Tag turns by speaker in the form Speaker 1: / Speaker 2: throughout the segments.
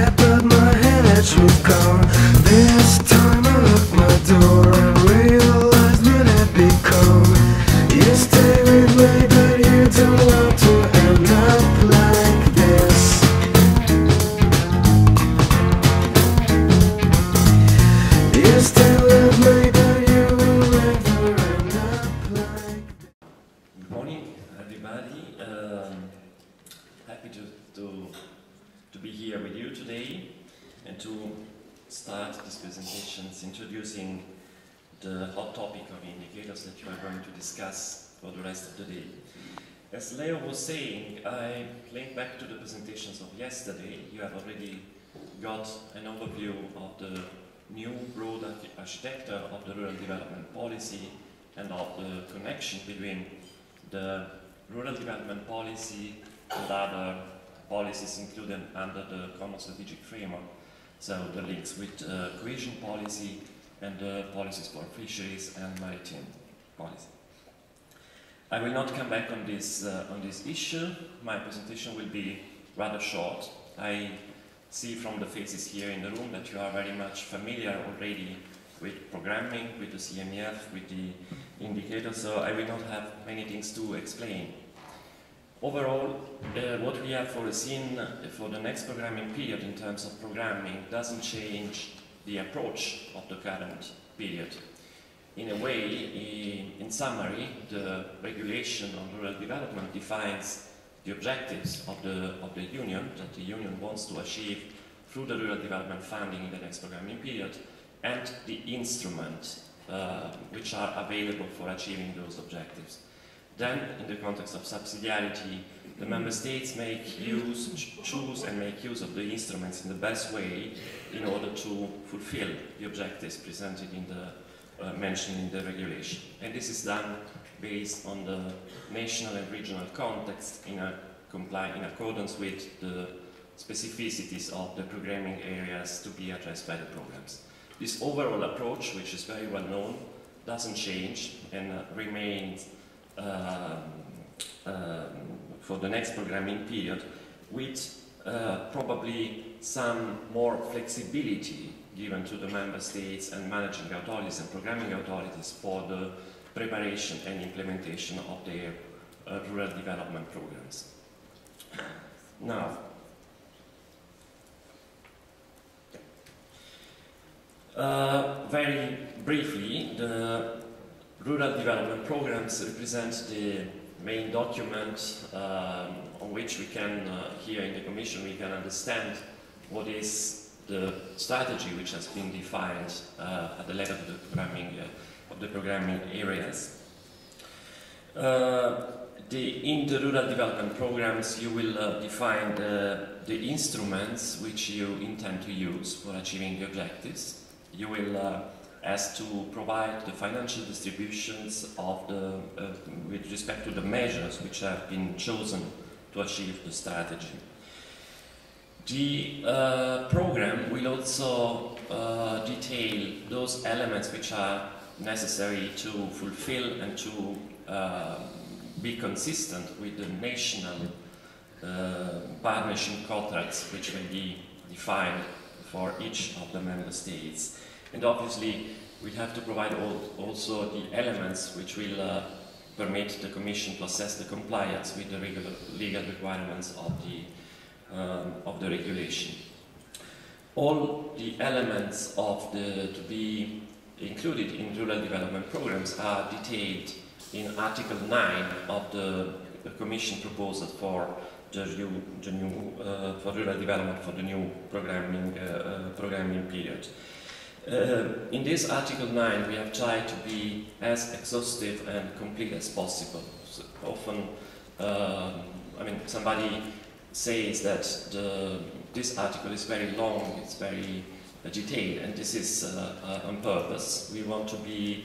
Speaker 1: head, but my head edge was gone. This time I locked my door and realized what had become. You stay with me, but you don't want to end up like this. You still love me, but you will never end up like this.
Speaker 2: Good morning, everybody. Happy to be here with you today and to start these presentations introducing the hot topic of indicators that you are going to discuss for the rest of the day. As Leo was saying, I link back to the presentations of yesterday. You have already got an overview of the new broad architecture of the rural development policy and of the connection between the rural development policy and other policies included under the common strategic framework, so the links with cohesion policy and the policies for fisheries and maritime policy. I will not come back on this issue. My presentation will be rather short. I see from the faces here in the room that you are very much familiar already with programming, with the CMEF, with the indicators, so I will not have many things to explain. Overall, what we have foreseen for the next programming period in terms of programming doesn't change the approach of the current period. In a way, in summary, the regulation on rural development defines the objectives of the Union, that the Union wants to achieve through the rural development funding in the next programming period, and the instruments which are available for achieving those objectives. Then, in the context of subsidiarity, the member states choose and make use of the instruments in the best way in order to fulfill the objectives presented in the mentioned in the regulation. And this is done based on the national and regional context in accordance with the specificities of the programming areas to be addressed by the programs. This overall approach, which is very well known, doesn't change and remains for the next programming period, with probably some more flexibility given to the member states and managing authorities and programming authorities for the preparation and implementation of their rural development programs. Now, very briefly, the rural development programs represent the main document on which we can, here in the Commission, we can understand what is the strategy which has been defined at the level of the programming areas. In the rural development programs, you will define the instruments which you intend to use for achieving the objectives. You will as to provide the financial distributions of with respect to the measures which have been chosen to achieve the strategy. The program will also detail those elements which are necessary to fulfill and to be consistent with the national partnership contracts which will be defined for each of the member states. And obviously, we have to provide also the elements which will permit the Commission to assess the compliance with the legal requirements of the regulation. All the elements to be included in rural development programs are detailed in Article 9 of the Commission proposal for the new for rural development for the new programming period. In this Article 9, we have tried to be as exhaustive and complete as possible. So often, I mean, somebody says that this article is very long, it's very detailed, and this is on purpose. We want to be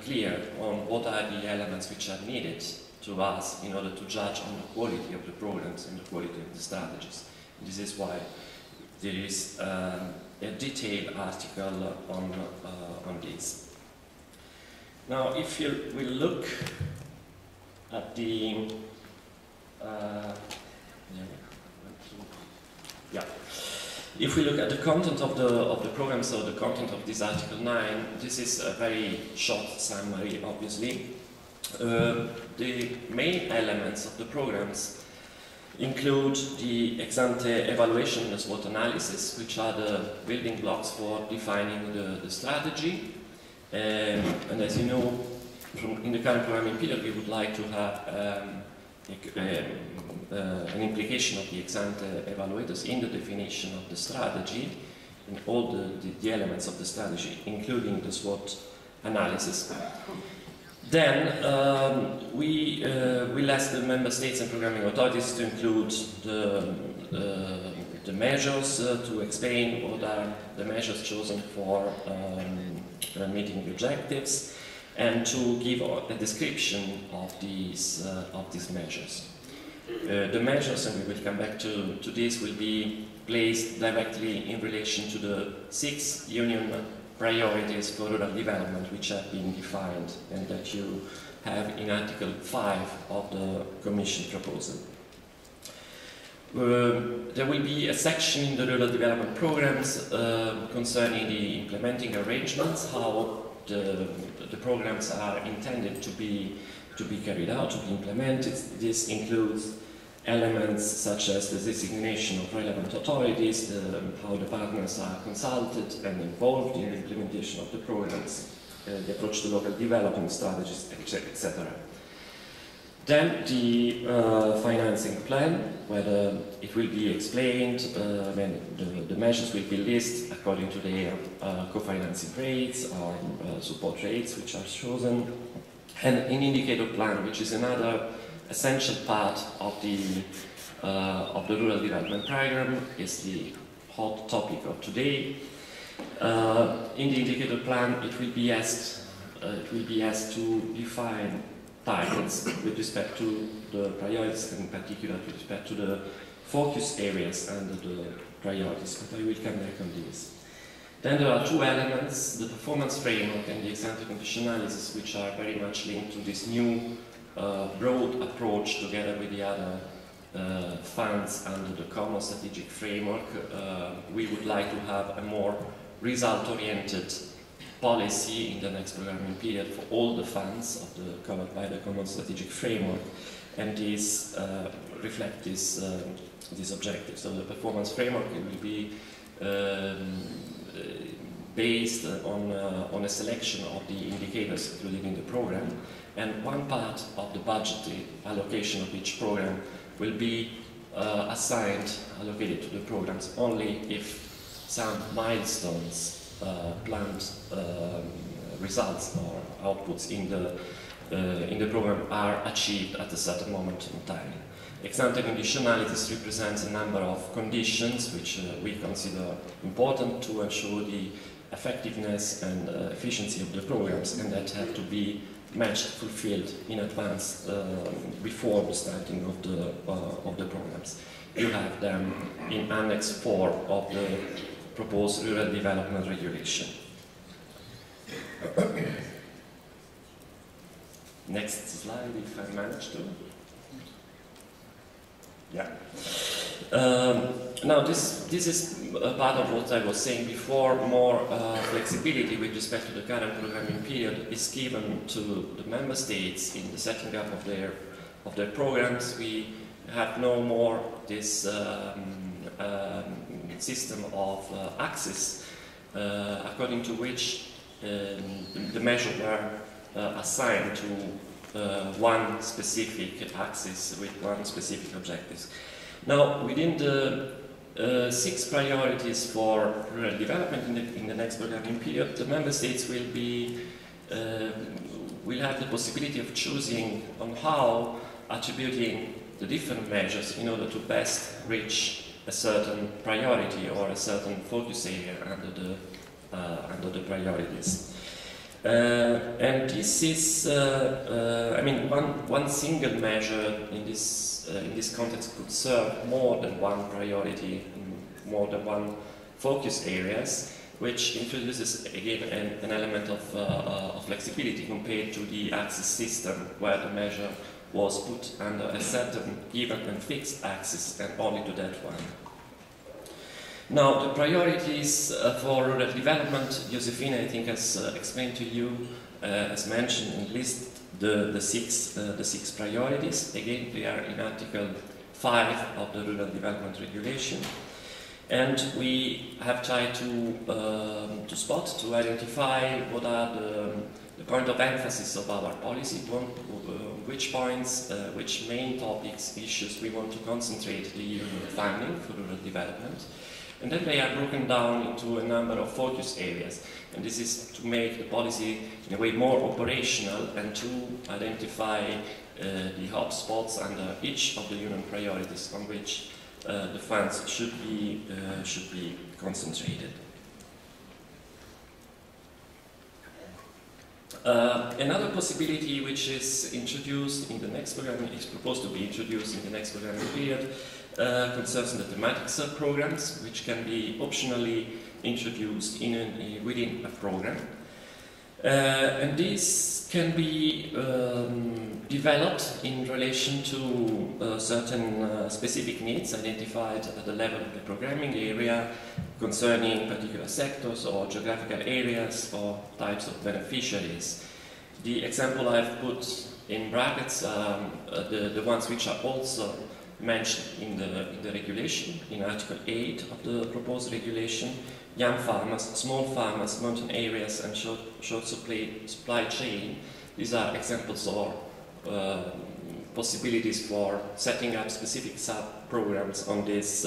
Speaker 2: clear on what are the elements which are needed to us in order to judge on the quality of the programs and the quality of the strategies. And this is why there is a detailed article on this. Now, if you will look at the If we look at the content of the program, so the content of this Article 9, this is a very short summary, obviously. The main elements of the programs include the ex-ante evaluation and SWOT analysis, which are the building blocks for defining the strategy. And as you know, in the current programming period, we would like to have an implication of the ex-ante evaluators in the definition of the strategy, in all the elements of the strategy, including the SWOT analysis. Then we will ask the member states and programming authorities to include the measures, to explain what are the measures chosen for meeting the objectives, and to give a description of these measures. The measures, and we will come back to this, will be placed directly in relation to the 6 Union priorities for rural development which have been defined and that you have in Article 5 of the Commission proposal. There will be a section in the rural development programs concerning the implementing arrangements, how the programs are intended to be carried out, to be implemented. This includes elements such as the designation of relevant authorities, how the partners are consulted and involved in the implementation of the programs, the approach to local development strategies, etc. Then the financing plan, where it will be explained, the measures will be listed according to their co-financing rates or support rates which are chosen, and an indicator plan, which is another essential part of the rural development program, is the hot topic of today. In the indicator plan, it will be asked to define targets with respect to the priorities, and in particular with respect to the focus areas under the priorities, but I will come back on this. Then there are 2 elements, the performance framework and the ex-ante condition analysis, which are very much linked to this new broad approach together with the other funds under the common strategic framework. We would like to have a more result-oriented policy in the next programming period for all the funds covered by the common strategic framework, and these reflect this objective. So the performance framework will be based on a selection of the indicators included in the program, and one part of the budget allocation of each program will be allocated to the programs only if some milestones, planned results or outputs in the program are achieved at a certain moment in time. Ex-ante conditionalities represents a number of conditions which we consider important to ensure the effectiveness and efficiency of the programs, and that have to be matched, fulfilled in advance before the starting of the programs. You have them in Annex 4 of the proposed rural development regulation. Next slide, if I manage to. Yeah. Now this is part of what I was saying before. More flexibility with respect to the current programming period is given to the member states in the setting up of their programs. We have no more this system of axis according to which the measures were assigned to one specific axis with one specific objectives. Now, within the 6 priorities for rural development in the next programming period, the member states will have the possibility of choosing on how attributing the different measures in order to best reach a certain priority or a certain focus area under the priorities. And this is, I mean, one single measure in this context could serve more than one priority, more than one focus areas, which introduces again an element of flexibility compared to the axis system, where the measure was put under a certain given and fixed axis and only to that one. Now, the priorities for rural development, Josefina, I think, has explained to you, as mentioned, and list the six priorities. Again, they are in Article 5 of the Rural Development Regulation. And we have tried to identify what are the point of emphasis of our policy, which points, which main topics, issues we want to concentrate the EU funding for rural development. And then they are broken down into a number of focus areas. And this is to make the policy in a way more operational and to identify the hotspots under each of the union priorities on which the funds should be concentrated. Another possibility which is introduced in the next program, is proposed to be introduced in the next programming period, concerns the thematic sub-programs, which can be optionally introduced within a program. And these can be developed in relation to certain specific needs identified at the level of the programming area concerning particular sectors or geographical areas or types of beneficiaries. The example I've put in brackets are the ones which are also mentioned in the regulation, in Article 8 of the proposed regulation. Young farmers, small farmers, mountain areas and short supply chain. These are examples or possibilities for setting up specific sub-programs on these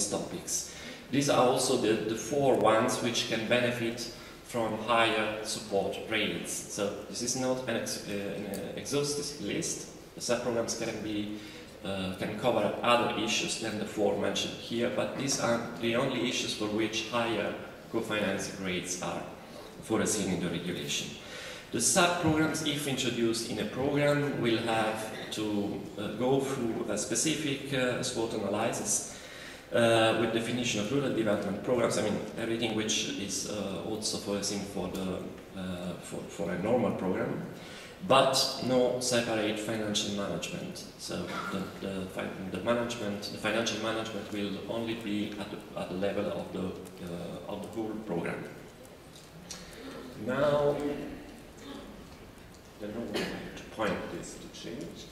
Speaker 2: topics. These are also the four ones which can benefit from higher support rates. So this is not an exhaustive list. The sub-programs can cover other issues than the four mentioned here, but these are the only issues for which higher co-financing rates are foreseen in the regulation. The sub-programs, if introduced in a program, will have to go through a specific SWOT analysis with definition of rural development programs. I mean, everything which is also foreseen for a normal program, but no separate financial management. So the financial management will only be at the level of the whole program. Now, I don't know where to point this to change.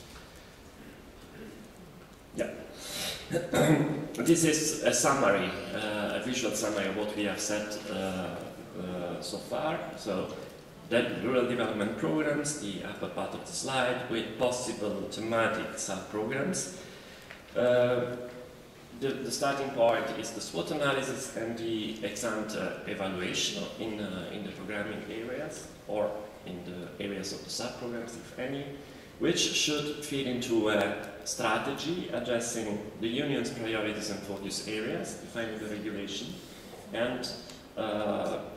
Speaker 2: Yeah. This is a summary, a visual summary of what we have said so far. So, that rural development programs, the upper part of the slide, with possible thematic sub-programs. The starting point is the SWOT analysis and the ex-ante evaluation in the programming areas, or in the areas of the sub-programs, if any, which should feed into a strategy addressing the Union's priorities and focus areas defined in the regulation, and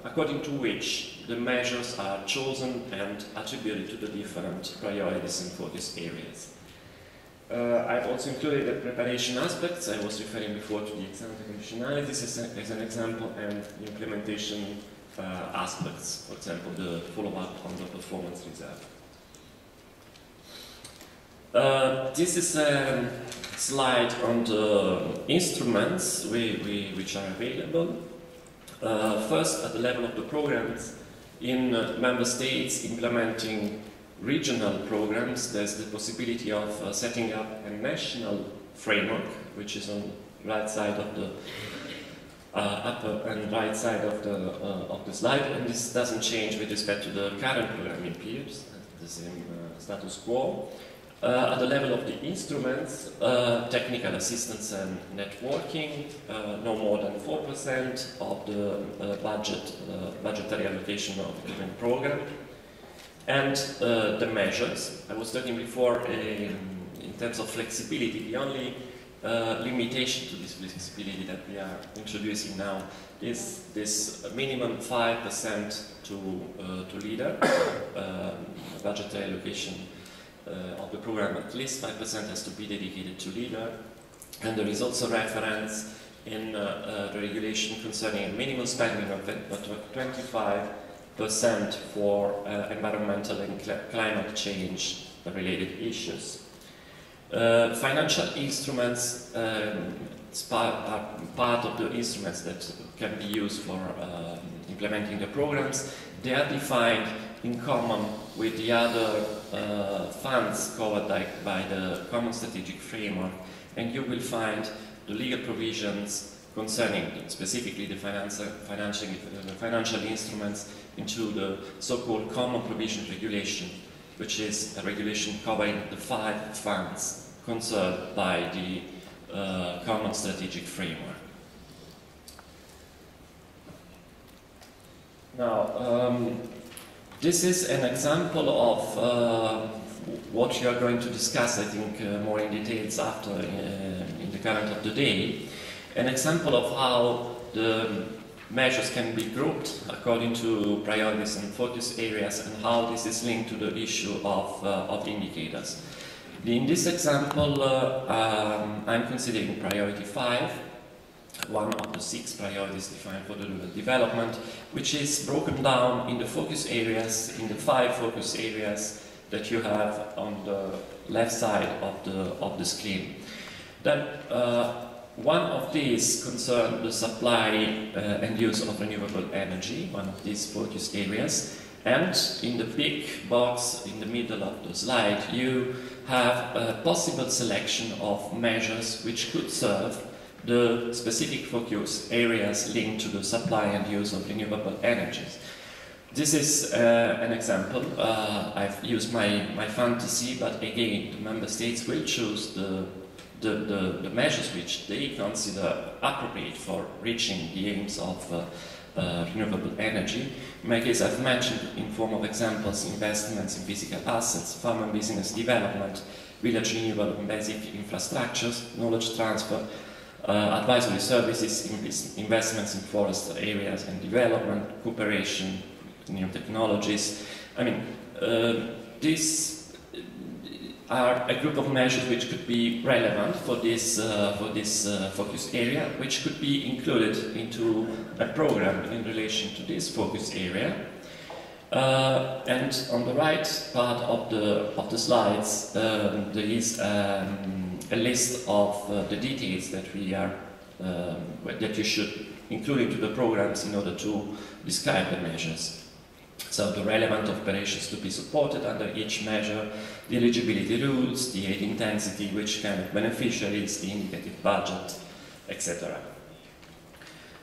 Speaker 2: according to which the measures are chosen and attributed to the different priorities and focus areas. I've also included the preparation aspects. I was referring before to the ex-ante conditionalities as an example, and the implementation aspects, for example, the follow-up on the performance reserve. This is a slide on the instruments which are available. First, at the level of the programs, in member states implementing regional programs, there's the possibility of setting up a national framework, which is on the right side of the upper and right side of the slide, and this doesn't change with respect to the current programming periods, the same status quo. At the level of the instruments, technical assistance and networking, no more than 4% of the budgetary allocation of a given program. And the measures, I was talking before in terms of flexibility, the only limitation to this flexibility that we are introducing now is this minimum 5% to leader, budgetary allocation of the program. At least 5% has to be dedicated to leader, and there is also reference in the regulation concerning a minimum spending of 25% for environmental and climate change related issues. Financial instruments, it's part of the instruments that can be used for implementing the programs. They are defined in common with the other funds covered by the Common Strategic Framework, and you will find the legal provisions concerning specifically the financial instruments into the so-called Common Provision Regulation, which is a regulation covering the 5 funds concerned by the Common Strategic Framework. Now, this is an example of what you are going to discuss, I think, more in details after in the current of the day. An example of how the measures can be grouped according to priorities and focus areas, and how this is linked to the issue of indicators. In this example, I'm considering priority 5, one of the 6 priorities defined for the rural development, which is broken down in the focus areas, in the 5 focus areas that you have on the left side of the screen. Then one of these concerns the supply and use of renewable energy, one of these focus areas, and in the big box in the middle of the slide you have a possible selection of measures which could serve the specific focus areas linked to the supply and use of renewable energies. This is an example. I've used my fantasy, but again, the member states will choose the measures which they consider appropriate for reaching the aims of renewable energy. In my case, I've mentioned in form of examples investments in physical assets, farm and business development, village renewable and basic infrastructures, knowledge transfer, advisory services, investments in forest areas and development, cooperation, new technologies. I mean, these are a group of measures which could be relevant for this focus area, which could be included into a program in relation to this focus area. And on the right part of the slides, there is a list of the details that that you should include into the programs in order to describe the measures. So the relevant operations to be supported under each measure, the eligibility rules, the aid intensity, which kind of beneficiaries, the indicative budget, etc.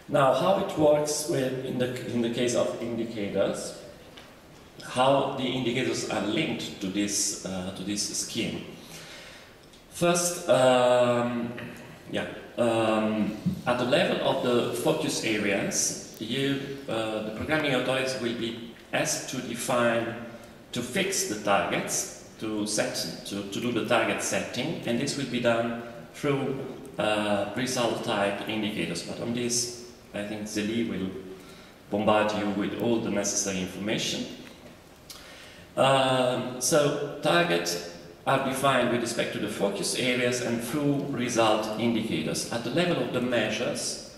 Speaker 2: Now, how it works in the case of indicators, how the indicators are linked to this scheme. First, at the level of the focus areas, the programming authorities will be asked to define, to fix the targets, to do the target setting, and this will be done through result type indicators. But on this, I think Zeli will bombard you with all the necessary information. So targets are defined with respect to the focus areas and through result indicators. At the level of the measures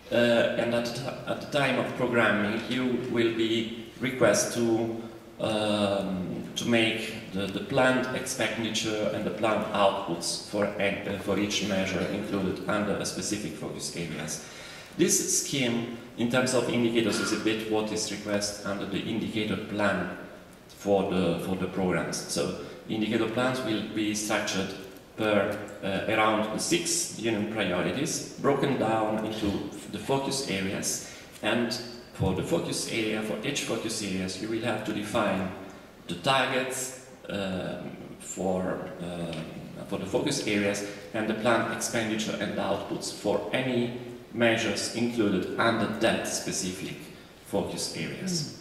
Speaker 2: and at the time of programming, you will be requested to make the planned expenditure and the planned outputs for each measure included under a specific focus areas. This scheme, in terms of indicators, is a bit what is requested under the indicator plan for the programs. So indicator plans will be structured per around 6 union priorities, broken down into the focus areas, and for the focus area, for each focus areas, you will have to define the targets for the focus areas and the planned expenditure and outputs for any measures included under that specific focus areas.